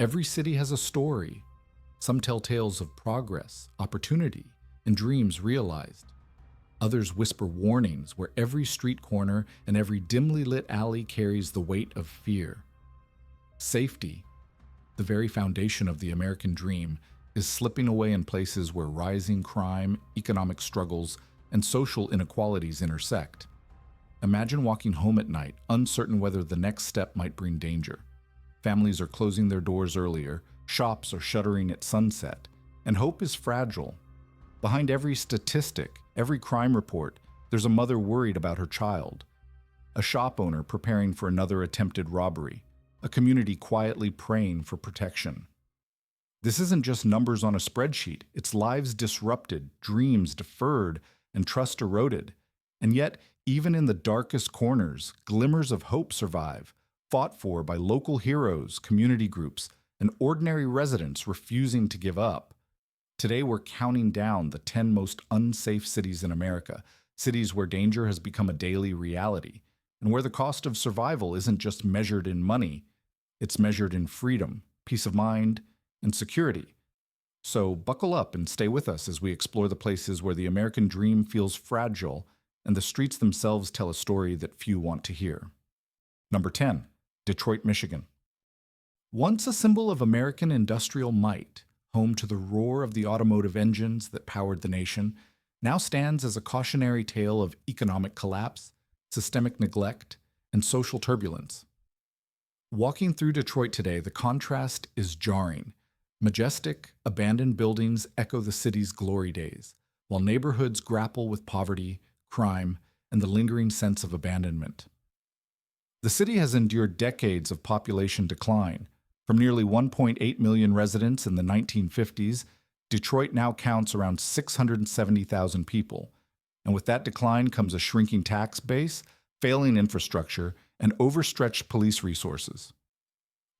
Every city has a story. Some tell tales of progress, opportunity, and dreams realized. Others whisper warnings where every street corner and every dimly lit alley carries the weight of fear. Safety, the very foundation of the American dream, is slipping away in places where rising crime, economic struggles, and social inequalities intersect. Imagine walking home at night, uncertain whether the next step might bring danger. Families are closing their doors earlier, shops are shuttering at sunset, and hope is fragile. Behind every statistic, every crime report, there's a mother worried about her child, a shop owner preparing for another attempted robbery, a community quietly praying for protection. This isn't just numbers on a spreadsheet, it's lives disrupted, dreams deferred, and trust eroded. And yet, even in the darkest corners, glimmers of hope survive, fought for by local heroes, community groups, and ordinary residents refusing to give up. Today, we're counting down the 10 most unsafe cities in America, cities where danger has become a daily reality, and where the cost of survival isn't just measured in money, it's measured in freedom, peace of mind, and security. So buckle up and stay with us as we explore the places where the American dream feels fragile and the streets themselves tell a story that few want to hear. Number 10, Detroit, Michigan. Once a symbol of American industrial might, home to the roar of the automotive engines that powered the nation, now stands as a cautionary tale of economic collapse, systemic neglect, and social turbulence. Walking through Detroit today, the contrast is jarring. Majestic, abandoned buildings echo the city's glory days, while neighborhoods grapple with poverty, crime, and the lingering sense of abandonment. The city has endured decades of population decline. From nearly 1.8 million residents in the 1950s, Detroit now counts around 670,000 people. And with that decline comes a shrinking tax base, failing infrastructure, and overstretched police resources.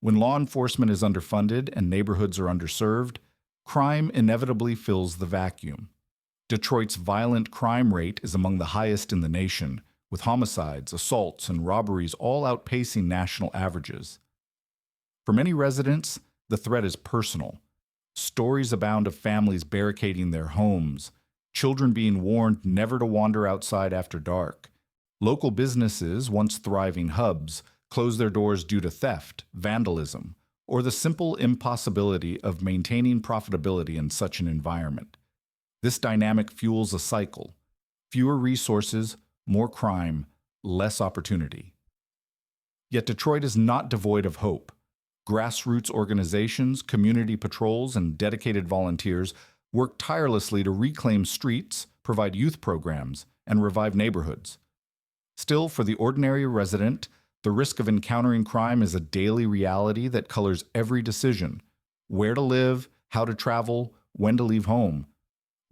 When law enforcement is underfunded and neighborhoods are underserved, crime inevitably fills the vacuum. Detroit's violent crime rate is among the highest in the nation, with homicides, assaults, and robberies all outpacing national averages. For many residents, the threat is personal. Stories abound of families barricading their homes, children being warned never to wander outside after dark. Local businesses, once thriving hubs, close their doors due to theft, vandalism, or the simple impossibility of maintaining profitability in such an environment. This dynamic fuels a cycle: fewer resources, more crime, less opportunity. Yet Detroit is not devoid of hope. Grassroots organizations, community patrols, and dedicated volunteers work tirelessly to reclaim streets, provide youth programs, and revive neighborhoods. Still, for the ordinary resident, the risk of encountering crime is a daily reality that colors every decision: where to live, how to travel, when to leave home.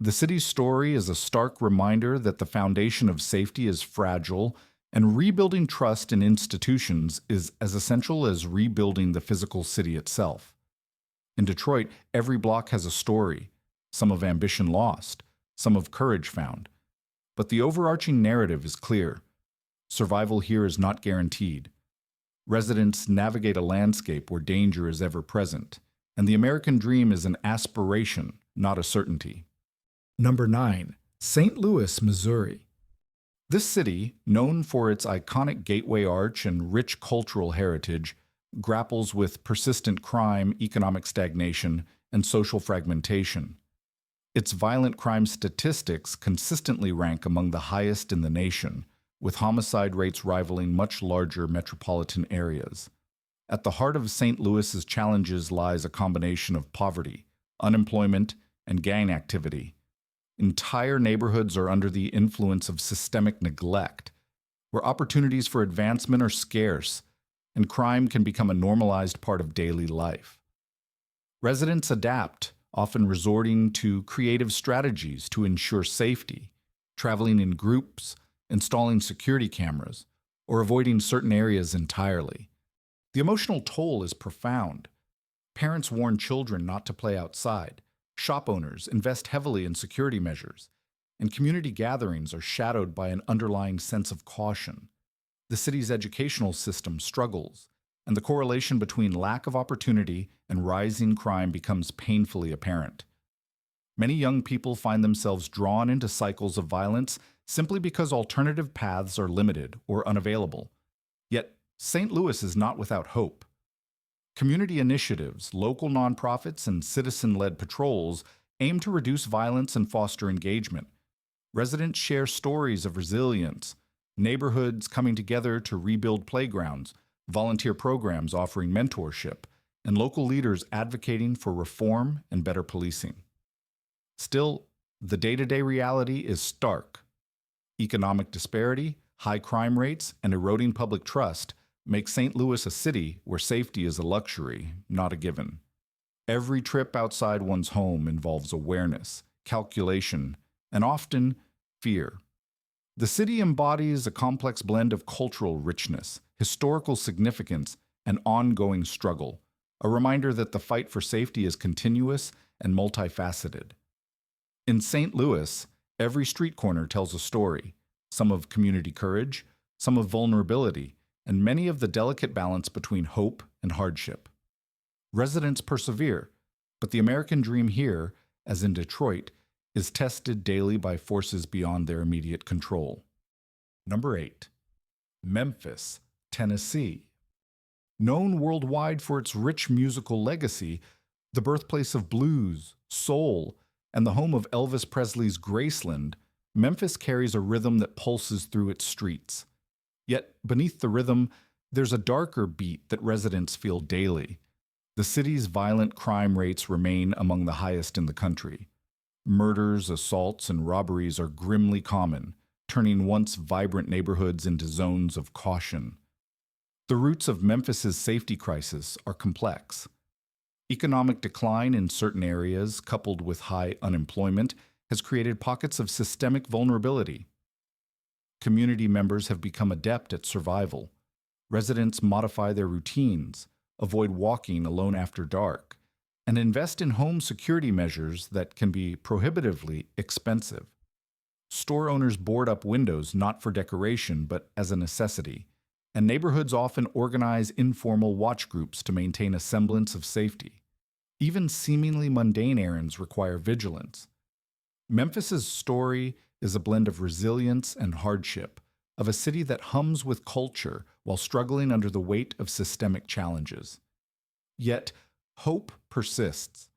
The city's story is a stark reminder that the foundation of safety is fragile, and rebuilding trust in institutions is as essential as rebuilding the physical city itself. In Detroit, every block has a story, some of ambition lost, some of courage found. But the overarching narrative is clear. Survival here is not guaranteed. Residents navigate a landscape where danger is ever present, and the American dream is an aspiration, not a certainty. Number 9, St. Louis, Missouri. This city, known for its iconic Gateway Arch and rich cultural heritage, grapples with persistent crime, economic stagnation, and social fragmentation. Its violent crime statistics consistently rank among the highest in the nation, with homicide rates rivaling much larger metropolitan areas. At the heart of St. Louis's challenges lies a combination of poverty, unemployment, and gang activity. Entire neighborhoods are under the influence of systemic neglect, where opportunities for advancement are scarce, and crime can become a normalized part of daily life. Residents adapt, often resorting to creative strategies to ensure safety, traveling in groups, installing security cameras, or avoiding certain areas entirely. The emotional toll is profound. Parents warn children not to play outside. Shop owners invest heavily in security measures, and community gatherings are shadowed by an underlying sense of caution. The city's educational system struggles, and the correlation between lack of opportunity and rising crime becomes painfully apparent. Many young people find themselves drawn into cycles of violence simply because alternative paths are limited or unavailable. Yet, St. Louis is not without hope. Community initiatives, local nonprofits, and citizen led patrols aim to reduce violence and foster engagement. Residents share stories of resilience, neighborhoods coming together to rebuild playgrounds, volunteer programs offering mentorship, and local leaders advocating for reform and better policing. Still, the day-to-day reality is stark. Economic disparity, high crime rates, and eroding public trust make St. Louis a city where safety is a luxury, not a given. Every trip outside one's home involves awareness, calculation, and often fear. The city embodies a complex blend of cultural richness, historical significance, and ongoing struggle, a reminder that the fight for safety is continuous and multifaceted. In St. Louis, every street corner tells a story, some of community courage, some of vulnerability, and many of the delicate balance between hope and hardship. Residents persevere, but the American dream here, as in Detroit, is tested daily by forces beyond their immediate control. Number 8. Memphis, Tennessee. Known worldwide for its rich musical legacy, the birthplace of blues, soul, and the home of Elvis Presley's Graceland, Memphis carries a rhythm that pulses through its streets. Yet, beneath the rhythm, there's a darker beat that residents feel daily. The city's violent crime rates remain among the highest in the country. Murders, assaults, and robberies are grimly common, turning once vibrant neighborhoods into zones of caution. The roots of Memphis's safety crisis are complex. Economic decline in certain areas, coupled with high unemployment, has created pockets of systemic vulnerability. Community members have become adept at survival. Residents modify their routines, avoid walking alone after dark, and invest in home security measures that can be prohibitively expensive. Store owners board up windows not for decoration but as a necessity, and neighborhoods often organize informal watch groups to maintain a semblance of safety. Even seemingly mundane errands require vigilance. Memphis's story is a blend of resilience and hardship, of a city that hums with culture while struggling under the weight of systemic challenges. Yet, hope persists.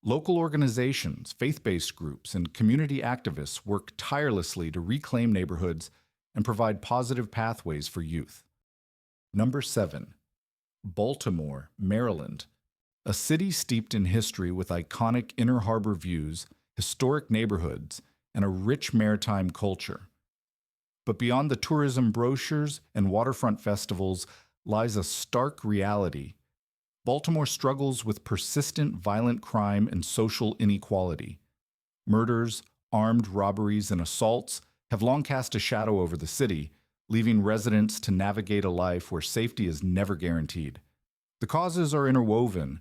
Local organizations, faith-based groups, and community activists work tirelessly to reclaim neighborhoods and provide positive pathways for youth. Number 7. Baltimore, Maryland. A city steeped in history with iconic inner harbor views, historic neighborhoods, and a rich maritime culture. But beyond the tourism brochures and waterfront festivals lies a stark reality. Baltimore struggles with persistent violent crime and social inequality. Murders, armed robberies, and assaults have long cast a shadow over the city, leaving residents to navigate a life where safety is never guaranteed. The causes are interwoven: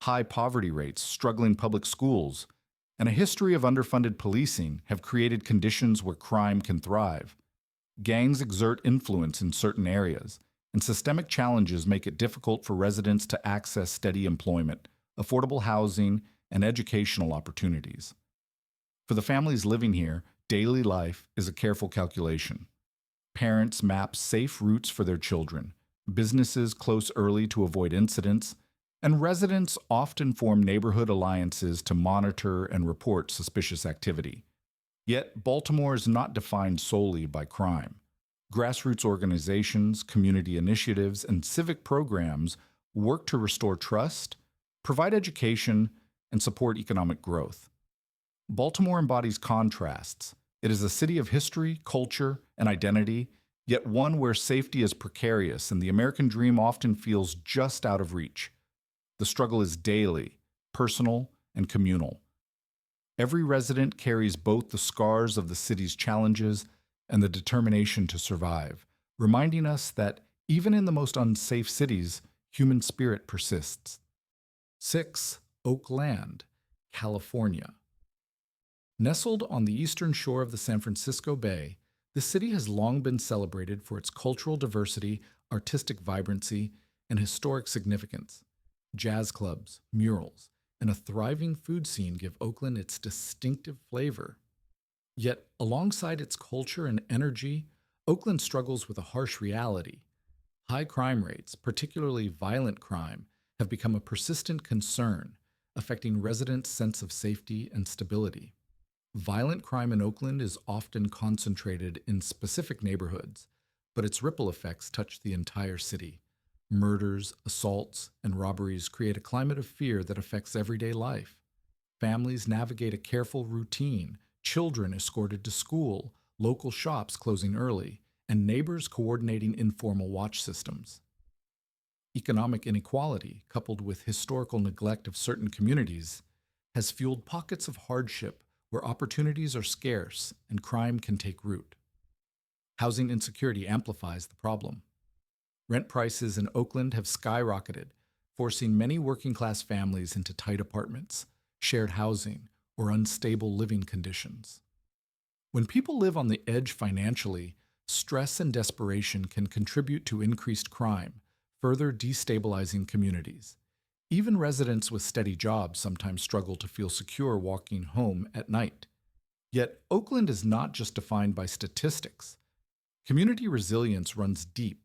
high poverty rates, struggling public schools, and a history of underfunded policing have created conditions where crime can thrive. Gangs exert influence in certain areas, and systemic challenges make it difficult for residents to access steady employment, affordable housing, and educational opportunities. For the families living here, daily life is a careful calculation. Parents map safe routes for their children, businesses close early to avoid incidents, and residents often form neighborhood alliances to monitor and report suspicious activity. Yet, Baltimore is not defined solely by crime. Grassroots organizations, community initiatives, and civic programs work to restore trust, provide education, and support economic growth. Baltimore embodies contrasts. It is a city of history, culture, and identity, yet one where safety is precarious and the American dream often feels just out of reach. The struggle is daily, personal, and communal. Every resident carries both the scars of the city's challenges and the determination to survive, reminding us that even in the most unsafe cities, human spirit persists. 6. Oakland, California. Nestled on the eastern shore of the San Francisco Bay, the city has long been celebrated for its cultural diversity, artistic vibrancy, and historic significance. Jazz clubs, murals, and a thriving food scene give Oakland its distinctive flavor. Yet, alongside its culture and energy, Oakland struggles with a harsh reality. High crime rates, particularly violent crime, have become a persistent concern, affecting residents' sense of safety and stability. Violent crime in Oakland is often concentrated in specific neighborhoods, but its ripple effects touch the entire city. Murders, assaults, and robberies create a climate of fear that affects everyday life. Families navigate a careful routine, children escorted to school, local shops closing early, and neighbors coordinating informal watch systems. Economic inequality, coupled with historical neglect of certain communities, has fueled pockets of hardship where opportunities are scarce and crime can take root. Housing insecurity amplifies the problem. Rent prices in Oakland have skyrocketed, forcing many working-class families into tight apartments, shared housing, or unstable living conditions. When people live on the edge financially, stress and desperation can contribute to increased crime, further destabilizing communities. Even residents with steady jobs sometimes struggle to feel secure walking home at night. Yet, Oakland is not just defined by statistics. Community resilience runs deep.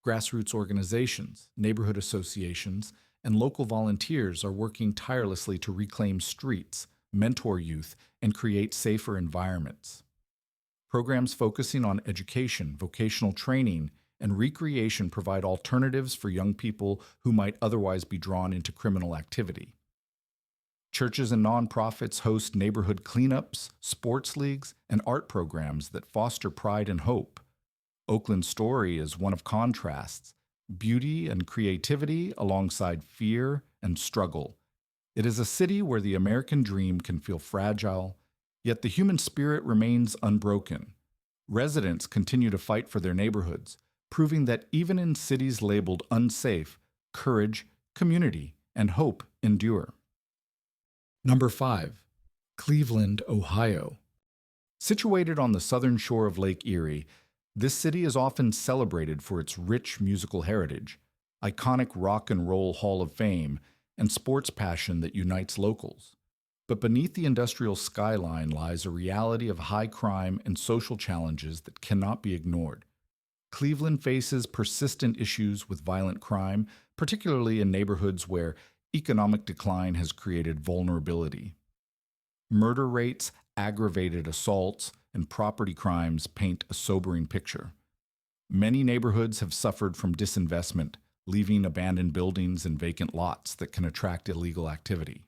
Grassroots organizations, neighborhood associations, and local volunteers are working tirelessly to reclaim streets, mentor youth, and create safer environments. Programs focusing on education, vocational training, and recreation provide alternatives for young people who might otherwise be drawn into criminal activity. Churches and nonprofits host neighborhood cleanups, sports leagues, and art programs that foster pride and hope. Oakland's story is one of contrasts, beauty and creativity alongside fear and struggle. It is a city where the American dream can feel fragile, yet the human spirit remains unbroken. Residents continue to fight for their neighborhoods, proving that even in cities labeled unsafe, courage, community, and hope endure. Number 5. Cleveland, Ohio. Situated on the southern shore of Lake Erie, this city is often celebrated for its rich musical heritage, iconic rock and roll hall of fame, and sports passion that unites locals. But beneath the industrial skyline lies a reality of high crime and social challenges that cannot be ignored. Cleveland faces persistent issues with violent crime, particularly in neighborhoods where economic decline has created vulnerability. Murder rates, aggravated assaults, and property crimes paint a sobering picture. Many neighborhoods have suffered from disinvestment, leaving abandoned buildings and vacant lots that can attract illegal activity.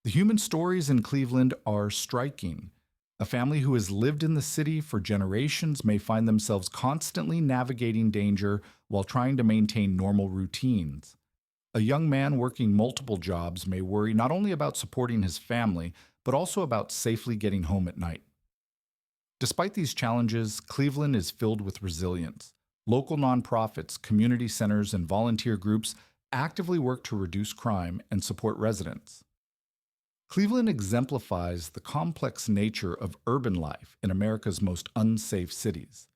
The human stories in Cleveland are striking. A family who has lived in the city for generations may find themselves constantly navigating danger while trying to maintain normal routines. A young man working multiple jobs may worry not only about supporting his family, but also about safely getting home at night. Despite these challenges, Cleveland is filled with resilience. Local nonprofits, community centers, and volunteer groups actively work to reduce crime and support residents. Cleveland exemplifies the complex nature of urban life in America's most unsafe cities.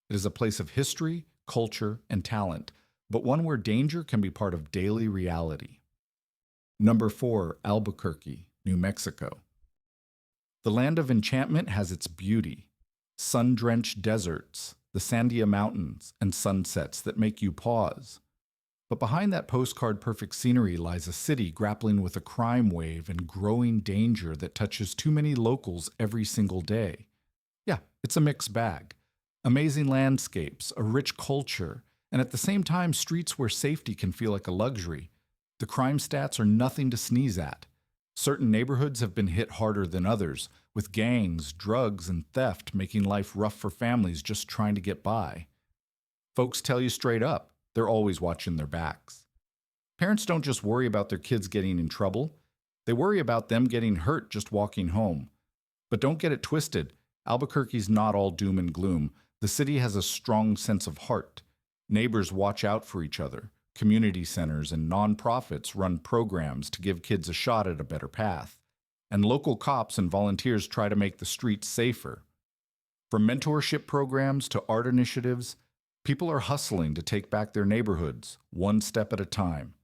It is a place of history, culture, and talent, but one where danger can be part of daily reality. Number 4, Albuquerque, New Mexico. The land of enchantment has its beauty. Sun-drenched deserts, the Sandia Mountains, and sunsets that make you pause. But behind that postcard-perfect scenery lies a city grappling with a crime wave and growing danger that touches too many locals every single day. Yeah, it's a mixed bag. Amazing landscapes, a rich culture, and at the same time streets where safety can feel like a luxury. The crime stats are nothing to sneeze at. Certain neighborhoods have been hit harder than others, with gangs, drugs, and theft making life rough for families just trying to get by. Folks tell you straight up, they're always watching their backs. Parents don't just worry about their kids getting in trouble, they worry about them getting hurt just walking home. But don't get it twisted, Albuquerque's not all doom and gloom. The city has a strong sense of heart. Neighbors watch out for each other. Community centers and nonprofits run programs to give kids a shot at a better path. And local cops and volunteers try to make the streets safer. From mentorship programs to art initiatives, People are hustling to take back their neighborhoods, one step at a time.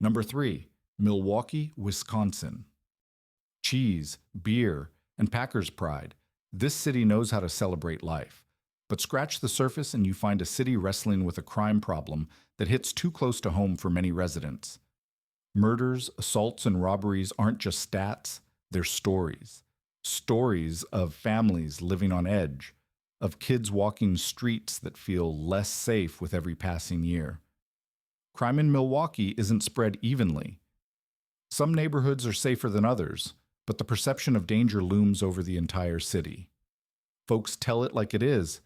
Number 3, Milwaukee, Wisconsin. Cheese, beer, and Packers pride. This city knows how to celebrate life. But scratch the surface and you find a city wrestling with a crime problem that hits too close to home for many residents. Murders, assaults, and robberies aren't just stats, they're stories. Stories of families living on edge, of kids walking streets that feel less safe with every passing year. Crime in Milwaukee isn't spread evenly. Some neighborhoods are safer than others, but the perception of danger looms over the entire city. Folks tell it like it is.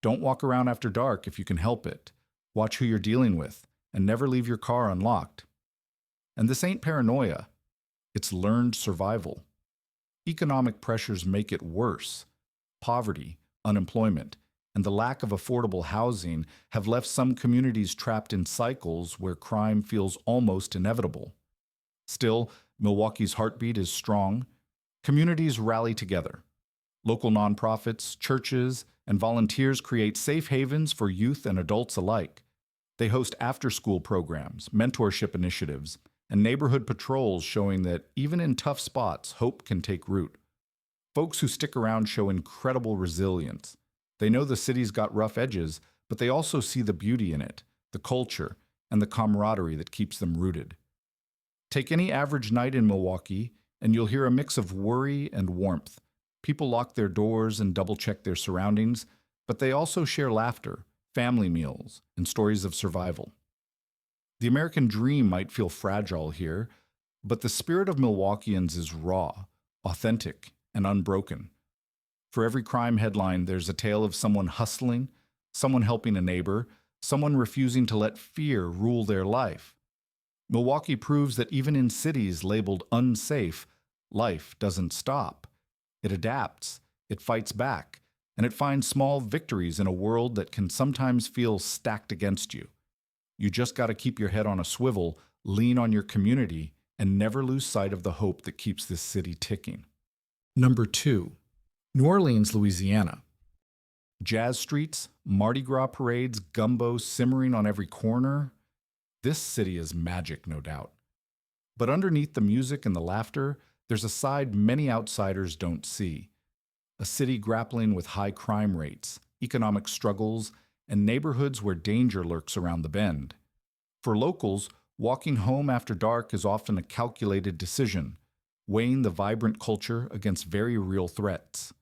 Don't walk around after dark if you can help it. Watch who you're dealing with, and never leave your car unlocked. And this ain't paranoia. It's learned survival. Economic pressures make it worse. Poverty, unemployment, and the lack of affordable housing have left some communities trapped in cycles where crime feels almost inevitable. Still, Milwaukee's heartbeat is strong. Communities rally together. Local nonprofits, churches, and volunteers create safe havens for youth and adults alike. They host after-school programs, mentorship initiatives, and neighborhood patrols showing that even in tough spots, hope can take root. Folks who stick around show incredible resilience. They know the city's got rough edges, but they also see the beauty in it, the culture, and the camaraderie that keeps them rooted. Take any average night in Milwaukee, and you'll hear a mix of worry and warmth. People lock their doors and double-check their surroundings, but they also share laughter, family meals, and stories of survival. The American dream might feel fragile here, but the spirit of Milwaukeeans is raw, authentic, and unbroken. For every crime headline, there's a tale of someone hustling, someone helping a neighbor, someone refusing to let fear rule their life. Milwaukee proves that even in cities labeled unsafe, life doesn't stop. It adapts, it fights back, and it finds small victories in a world that can sometimes feel stacked against you. You just got to keep your head on a swivel, lean on your community, and never lose sight of the hope that keeps this city ticking. Number 2, New Orleans, Louisiana. Jazz streets, Mardi Gras parades, gumbo simmering on every corner. This city is magic, no doubt. But underneath the music and the laughter, there's a side many outsiders don't see. A city grappling with high crime rates, economic struggles, and neighborhoods where danger lurks around the bend. For locals, walking home after dark is often a calculated decision, weighing the vibrant culture against very real threats.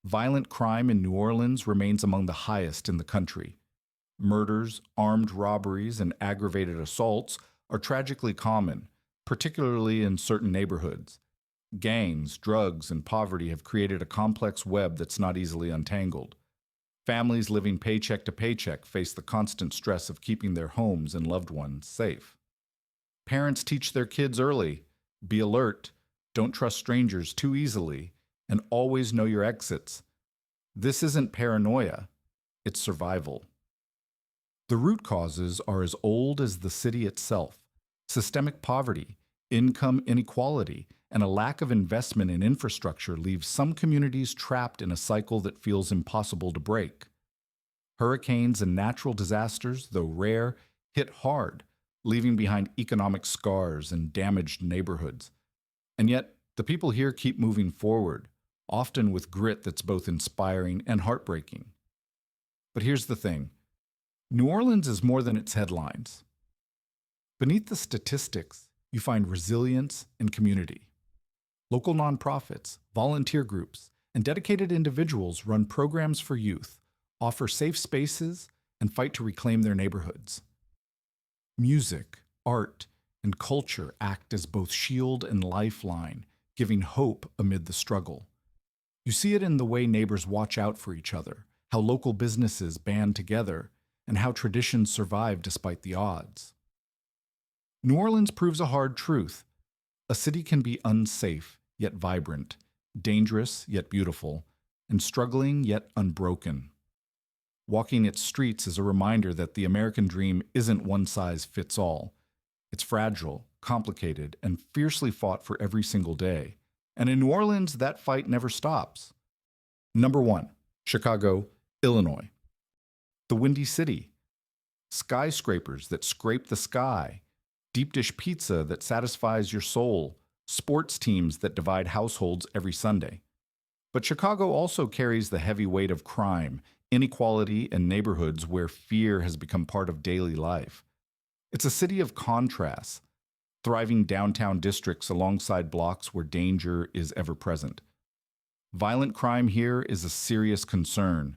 Violent crime in New Orleans remains among the highest in the country. Murders, armed robberies, and aggravated assaults are tragically common, particularly in certain neighborhoods. Gangs, drugs, and poverty have created a complex web that's not easily untangled. Families living paycheck to paycheck face the constant stress of keeping their homes and loved ones safe. Parents teach their kids early, be alert, don't trust strangers too easily, and always know your exits. This isn't paranoia, it's survival. The root causes are as old as the city itself: systemic poverty, income inequality, and a lack of investment in infrastructure leaves some communities trapped in a cycle that feels impossible to break. Hurricanes and natural disasters, though rare, hit hard, leaving behind economic scars and damaged neighborhoods. And yet, the people here keep moving forward, often with grit that's both inspiring and heartbreaking. But here's the thing: New Orleans is more than its headlines. Beneath the statistics, you find resilience and community. Local nonprofits, volunteer groups, and dedicated individuals run programs for youth, offer safe spaces, and fight to reclaim their neighborhoods. Music, art, and culture act as both shield and lifeline, giving hope amid the struggle. You see it in the way neighbors watch out for each other, how local businesses band together, and how traditions survive despite the odds. New Orleans proves a hard truth. A city can be unsafe, yet vibrant, dangerous, yet beautiful, and struggling, yet unbroken. Walking its streets is a reminder that the American dream isn't one size fits all. It's fragile, complicated, and fiercely fought for every single day. And in New Orleans, that fight never stops. Number 1, Chicago, Illinois. The Windy City, skyscrapers that scrape the sky, deep dish pizza that satisfies your soul, sports teams that divide households every Sunday. But Chicago also carries the heavy weight of crime, inequality, and neighborhoods where fear has become part of daily life. It's a city of contrasts, thriving downtown districts alongside blocks where danger is ever present. Violent crime here is a serious concern.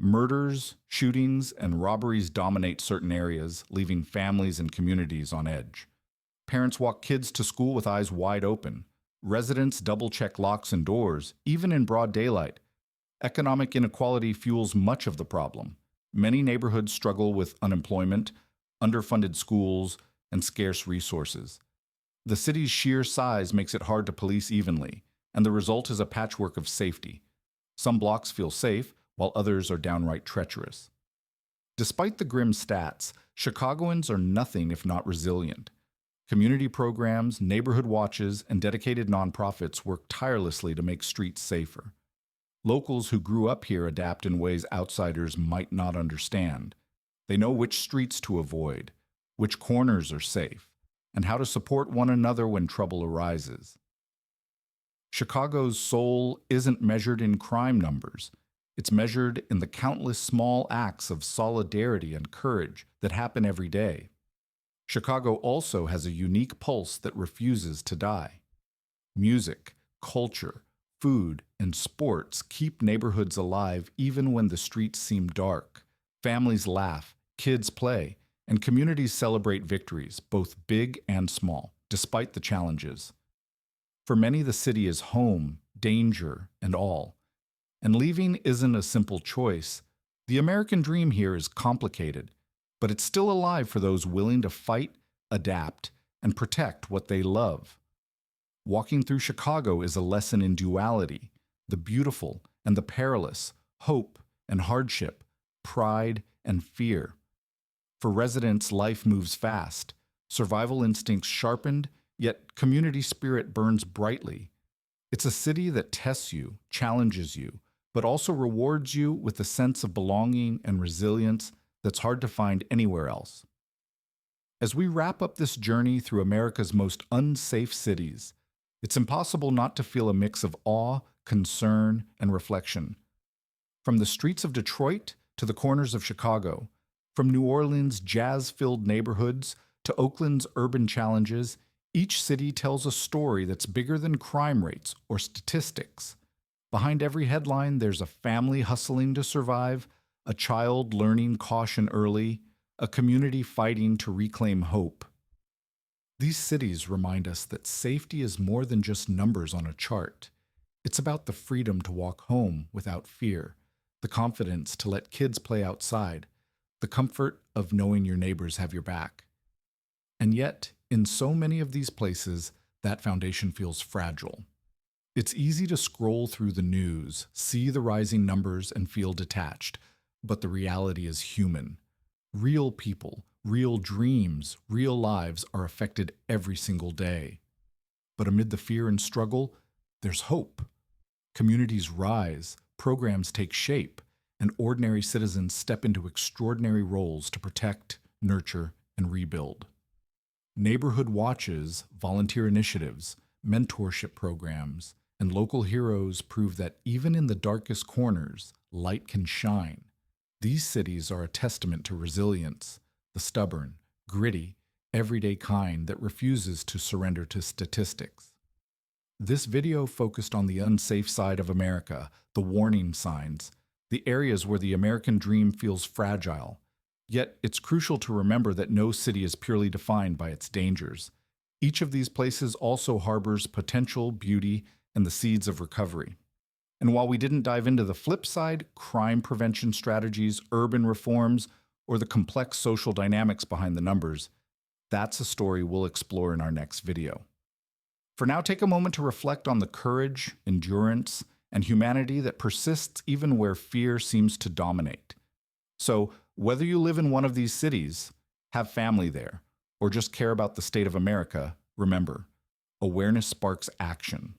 Murders, shootings, and robberies dominate certain areas, leaving families and communities on edge. Parents walk kids to school with eyes wide open. Residents double-check locks and doors, even in broad daylight. Economic inequality fuels much of the problem. Many neighborhoods struggle with unemployment, underfunded schools, and scarce resources. The city's sheer size makes it hard to police evenly, and the result is a patchwork of safety. Some blocks feel safe, while others are downright treacherous. Despite the grim stats, Chicagoans are nothing if not resilient. Community programs, neighborhood watches, and dedicated nonprofits work tirelessly to make streets safer. Locals who grew up here adapt in ways outsiders might not understand. They know which streets to avoid, which corners are safe, and how to support one another when trouble arises. Chicago's soul isn't measured in crime numbers. It's measured in the countless small acts of solidarity and courage that happen every day. Chicago also has a unique pulse that refuses to die. Music, culture, food, and sports keep neighborhoods alive even when the streets seem dark. Families laugh, kids play, and communities celebrate victories, both big and small, despite the challenges. For many, the city is home, danger, and all. And leaving isn't a simple choice. The American dream here is complicated, but it's still alive for those willing to fight, adapt, and protect what they love. Walking through Chicago is a lesson in duality, the beautiful and the perilous, hope and hardship, pride and fear. For residents, life moves fast, survival instincts sharpened, yet community spirit burns brightly. It's a city that tests you, challenges you, but also rewards you with a sense of belonging and resilience that's hard to find anywhere else. As we wrap up this journey through America's most unsafe cities, it's impossible not to feel a mix of awe, concern, and reflection. From the streets of Detroit to the corners of Chicago, from New Orleans' jazz-filled neighborhoods to Oakland's urban challenges, each city tells a story that's bigger than crime rates or statistics. Behind every headline, there's a family hustling to survive, a child learning caution early, a community fighting to reclaim hope. These cities remind us that safety is more than just numbers on a chart. It's about the freedom to walk home without fear, the confidence to let kids play outside, the comfort of knowing your neighbors have your back. And yet, in so many of these places, that foundation feels fragile. It's easy to scroll through the news, see the rising numbers, and feel detached, but the reality is human. Real people, real dreams, real lives are affected every single day. But amid the fear and struggle, there's hope. Communities rise, programs take shape, and ordinary citizens step into extraordinary roles to protect, nurture, and rebuild. Neighborhood watches, volunteer initiatives, mentorship programs, and local heroes prove that even in the darkest corners, light can shine. These cities are a testament to resilience, the stubborn, gritty, everyday kind that refuses to surrender to statistics. This video focused on the unsafe side of America, the warning signs, the areas where the American dream feels fragile. Yet it's crucial to remember that no city is purely defined by its dangers. Each of these places also harbors potential, beauty, and the seeds of recovery. And while we didn't dive into the flip side, crime prevention strategies, urban reforms, or the complex social dynamics behind the numbers, that's a story we'll explore in our next video. For now, take a moment to reflect on the courage, endurance, and humanity that persists even where fear seems to dominate. So, whether you live in one of these cities, have family there, or just care about the state of America, remember, awareness sparks action.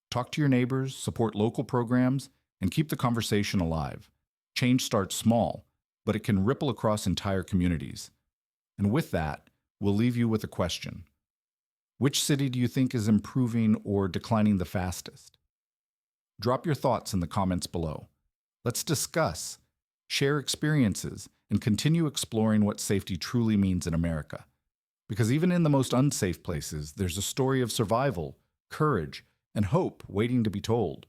Talk to your neighbors, support local programs, and keep the conversation alive. Change starts small, but it can ripple across entire communities. And with that, we'll leave you with a question. Which city do you think is improving or declining the fastest? Drop your thoughts in the comments below. Let's discuss, share experiences, and continue exploring what safety truly means in America. Because even in the most unsafe places, there's a story of survival, courage, and hope waiting to be told.